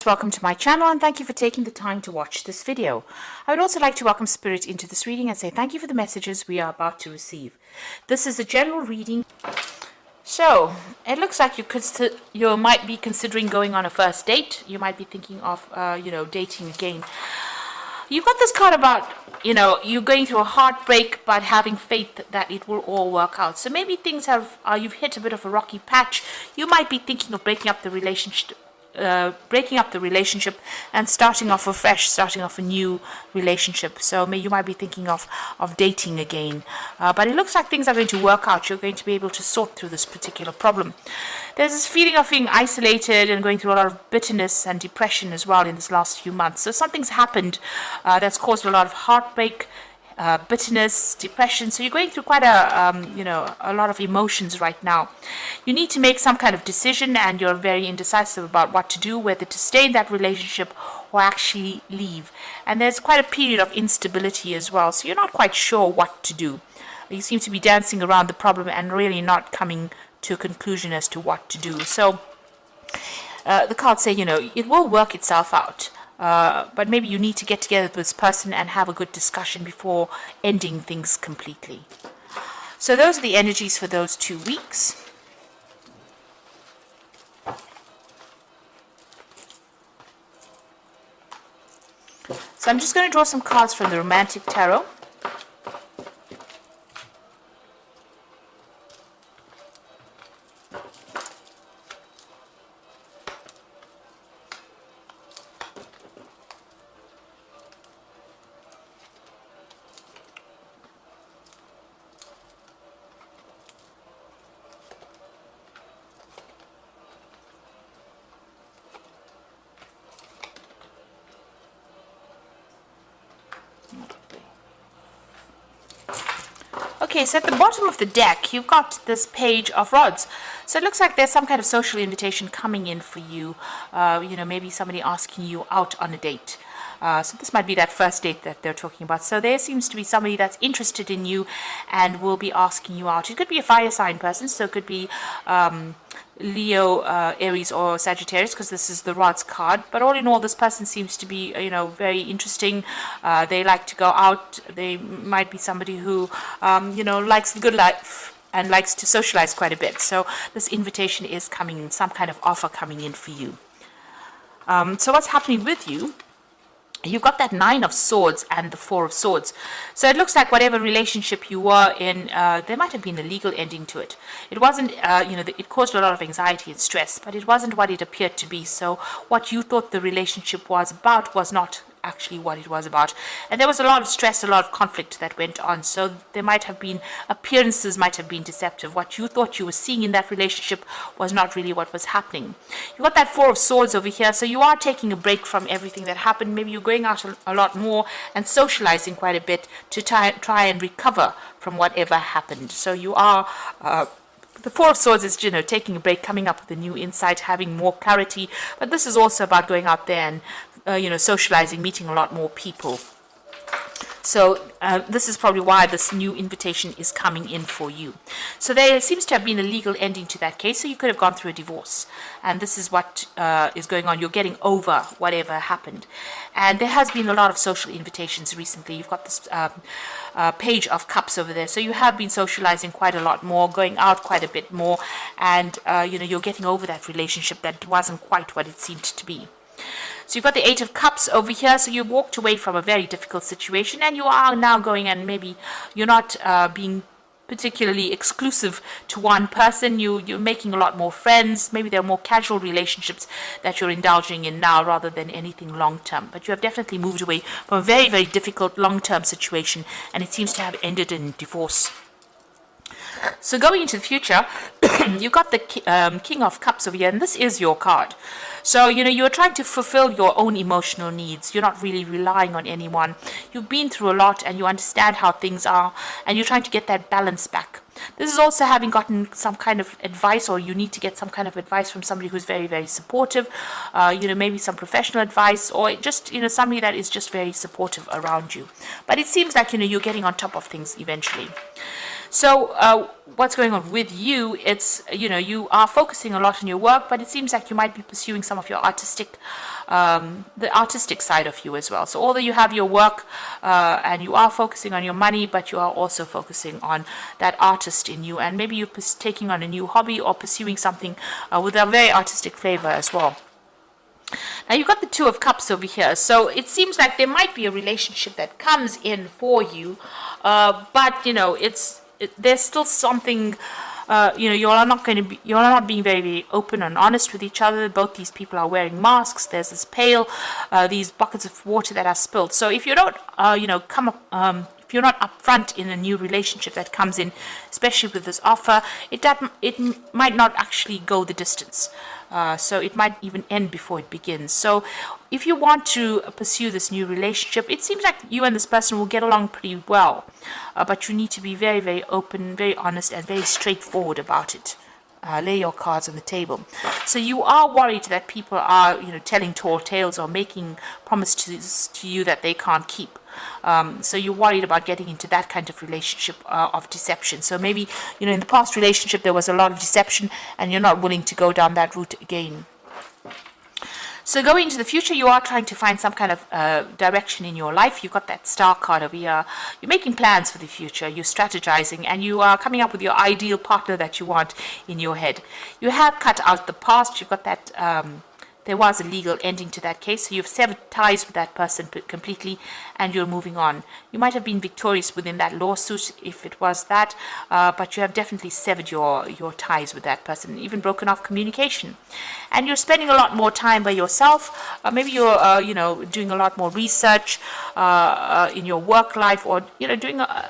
Welcome to my channel and thank you for taking the time to watch this video. I would also like to welcome Spirit into this reading and say thank you for the messages we are about to receive. This is a general reading. So, it looks like you might be considering going on a first date. You might be thinking of, dating again. You've got this card about, you're going through a heartbreak but having faith that it will all work out. So maybe things you've hit a bit of a rocky patch. You might be thinking of breaking up the relationship and starting off afresh, starting off a new relationship. So you might be thinking of dating again. But it looks like things are going to work out. You're going to be able to sort through this particular problem. There's this feeling of being isolated and going through a lot of bitterness and depression as well in this last few months. So something's happened that's caused a lot of heartbreak, bitterness, depression. So you're going through quite a lot of emotions right now. You need to make some kind of decision and you're very indecisive about what to do, whether to stay in that relationship or actually leave. And there's quite a period of instability as well. So you're not quite sure what to do. You seem to be dancing around the problem and really not coming to a conclusion as to what to do. So the cards say, it will work itself out. But maybe you need to get together with this person and have a good discussion before ending things completely. So those are the energies for those 2 weeks. So I'm just going to draw some cards from the Romantic Tarot. Okay, so at the bottom of the deck, you've got this Page of Rods. So it looks like there's some kind of social invitation coming in for you. Maybe somebody asking you out on a date. So this might be that first date that they're talking about. So there seems to be somebody that's interested in you and will be asking you out. It could be a fire sign person, so it could be Leo, Aries, or Sagittarius, because this is the Rods card. But all in all, this person seems to be, very interesting. They like to go out. They might be somebody who, likes the good life and likes to socialize quite a bit. So this invitation is coming in, some kind of offer coming in for you. So what's happening with you? You've got that 9 of Swords and the 4 of Swords. So it looks like whatever relationship you were in, there might have been a legal ending to it. It wasn't, it caused a lot of anxiety and stress, but it wasn't what it appeared to be. So what you thought the relationship was about was not actually what it was about. And there was a lot of stress, a lot of conflict that went on. So there might have been, appearances might have been deceptive. What you thought you were seeing in that relationship was not really what was happening. You got that 4 of Swords over here. So you are taking a break from everything that happened. Maybe you're going out a lot more and socializing quite a bit to try and recover from whatever happened. So you are the 4 of Swords is, taking a break, coming up with a new insight, having more clarity. But this is also about going out there and socializing, meeting a lot more people. So this is probably why this new invitation is coming in for you. So there seems to have been a legal ending to that case. So you could have gone through a divorce. And this is what is going on. You're getting over whatever happened. And there has been a lot of social invitations recently. You've got this Page of Cups over there. So you have been socializing quite a lot more, going out quite a bit more. And, you're getting over that relationship that wasn't quite what it seemed to be. So you've got the 8 of Cups over here. So you walked away from a very difficult situation and you are now going, and maybe you're not being particularly exclusive to one person. You're making a lot more friends. Maybe there are more casual relationships that you're indulging in now rather than anything long-term. But you have definitely moved away from a very, very difficult long-term situation, and it seems to have ended in divorce. So going into the future, you've got the King of Cups over here, and this is your card. So, you're trying to fulfill your own emotional needs. You're not really relying on anyone. You've been through a lot and you understand how things are, and you're trying to get that balance back. This is also having gotten some kind of advice, or you need to get some kind of advice from somebody who's very, very supportive, maybe some professional advice, or just, somebody that is just very supportive around you. But it seems like, you're getting on top of things eventually. So what's going on with you? It's, you are focusing a lot on your work, but it seems like you might be pursuing some of your artistic the artistic side of you as well. So although you have your work and you are focusing on your money, but you are also focusing on that artist in you, and maybe you're taking on a new hobby or pursuing something with a very artistic flavor as well. Now you've got the Two of Cups over here, so it seems like there might be a relationship that comes in for you, but there's still something. You're not being very, very open and honest with each other. Both these people are wearing masks. There's this pail, these buckets of water that are spilled. So if you don't, if you're not upfront in a new relationship that comes in, especially with this offer, it might not actually go the distance. So it might even end before it begins. So if you want to pursue this new relationship, it seems like you and this person will get along pretty well. But you need to be very, very open, very honest, and very straightforward about it. Lay your cards on the table. So you are worried that people are, telling tall tales or making promises to you that they can't keep. So you're worried about getting into that kind of relationship of deception. So maybe, in the past relationship there was a lot of deception and you're not willing to go down that route again. So going into the future, you are trying to find some kind of direction in your life. You've got that Star card over here. You're making plans for the future. You're strategizing, and you are coming up with your ideal partner that you want in your head. You have cut out the past. You've got that there was a legal ending to that case, so you've severed ties with that person completely, and you're moving on. You might have been victorious within that lawsuit if it was that, but you have definitely severed your ties with that person, even broken off communication. And you're spending a lot more time by yourself. Maybe you're doing a lot more research in your work life, or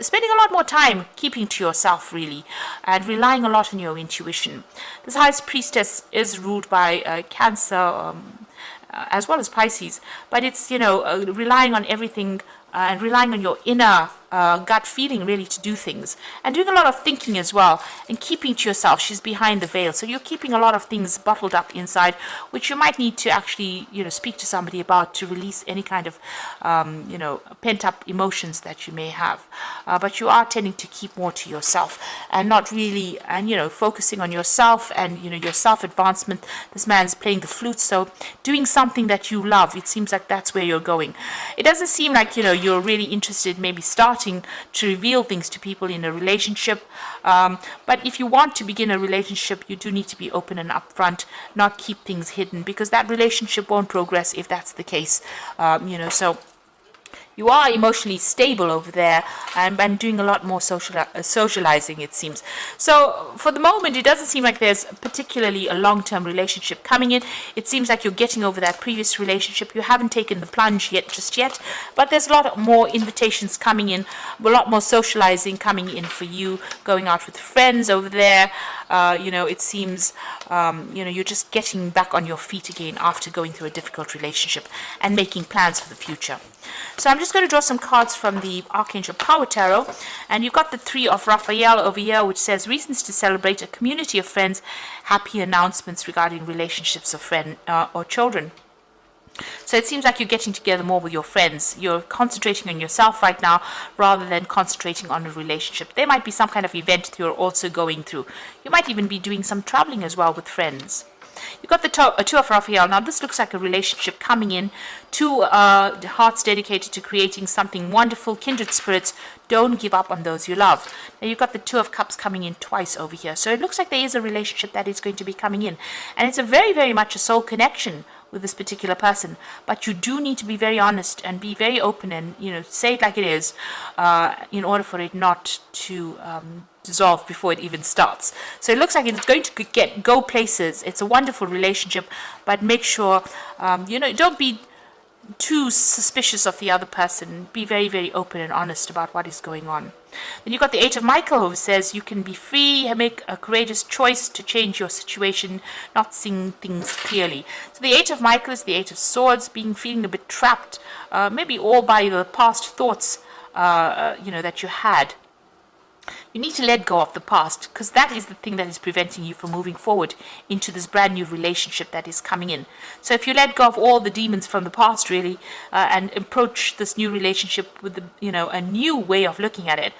spending a lot more time keeping to yourself, really, and relying a lot on your intuition. This High Priestess is ruled by Cancer, as well as Pisces, but it's relying on everything and relying on your inner gut feeling, really, to do things, and doing a lot of thinking as well, and keeping to yourself. She's behind the veil, so you're keeping a lot of things bottled up inside, which you might need to actually speak to somebody about to release any kind of pent up emotions that you may have. But you are tending to keep more to yourself and not really, and focusing on yourself and your self advancement. This man's playing the flute, so doing something that you love. It seems like that's where you're going. It doesn't seem like you're really interested, maybe starting to reveal things to people in a relationship, but if you want to begin a relationship, you do need to be open and upfront, not keep things hidden, because that relationship won't progress if that's the case. So you are emotionally stable over there, and doing a lot more socializing, it seems. So for the moment, it doesn't seem like there's particularly a long-term relationship coming in. It seems like you're getting over that previous relationship. You haven't taken the plunge just yet, but there's a lot more invitations coming in, a lot more socializing coming in for you, going out with friends over there. It seems, you're just getting back on your feet again after going through a difficult relationship and making plans for the future. So I'm just going to draw some cards from the Archangel Power Tarot, and you've got the Three of Raphael over here, which says reasons to celebrate, a community of friends, happy announcements regarding relationships of friends or children. So it seems like you're getting together more with your friends. You're concentrating on yourself right now rather than concentrating on a relationship. There might be some kind of event that you're also going through. You might even be doing some traveling as well with friends. You've got the Two of Raphael. Now this looks like a relationship coming in. Two hearts dedicated to creating something wonderful, kindred spirits. Don't give up on those you love. Now you've got the Two of Cups coming in twice over here. So it looks like there is a relationship that is going to be coming in. And it's a very, very much a soul connection with this particular person, but you do need to be very honest and be very open and say it like it is, in order for it not to dissolve before it even starts. So it looks like it's going to go places. It's a wonderful relationship, but make sure don't be too suspicious of the other person. Be very, very open and honest about what is going on. Then you've got the Eight of Michael, who says you can be free, make a courageous choice to change your situation, not seeing things clearly. So the Eight of Michael is the Eight of Swords, feeling a bit trapped, maybe all by the past thoughts that you had. You need to let go of the past, because that is the thing that is preventing you from moving forward into this brand new relationship that is coming in. So if you let go of all the demons from the past, really, and approach this new relationship with a new way of looking at it,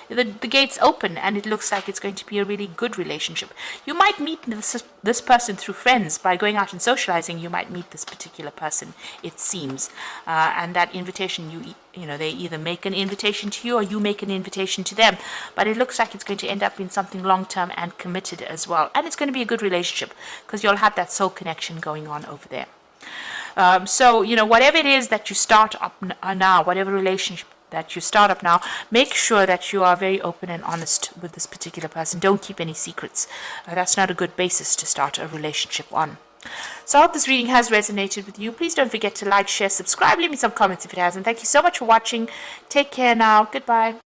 the gates open, and it looks like it's going to be a really good relationship. You might meet this person through friends. By going out and socializing, you might meet this particular person, it seems, and that invitation, they either make an invitation to you or you make an invitation to them, but it looks like it's going to end up in something long-term and committed as well, and it's going to be a good relationship because you'll have that soul connection going on over there. So whatever it is that you start up now, whatever relationship that you start up now, make sure that you are very open and honest with this particular person. Don't keep any secrets. That's not a good basis to start a relationship on. So I hope this reading has resonated with you. Please don't forget to like, share, subscribe, leave me some comments if it hasn't. Thank you so much for watching. Take care now. Goodbye.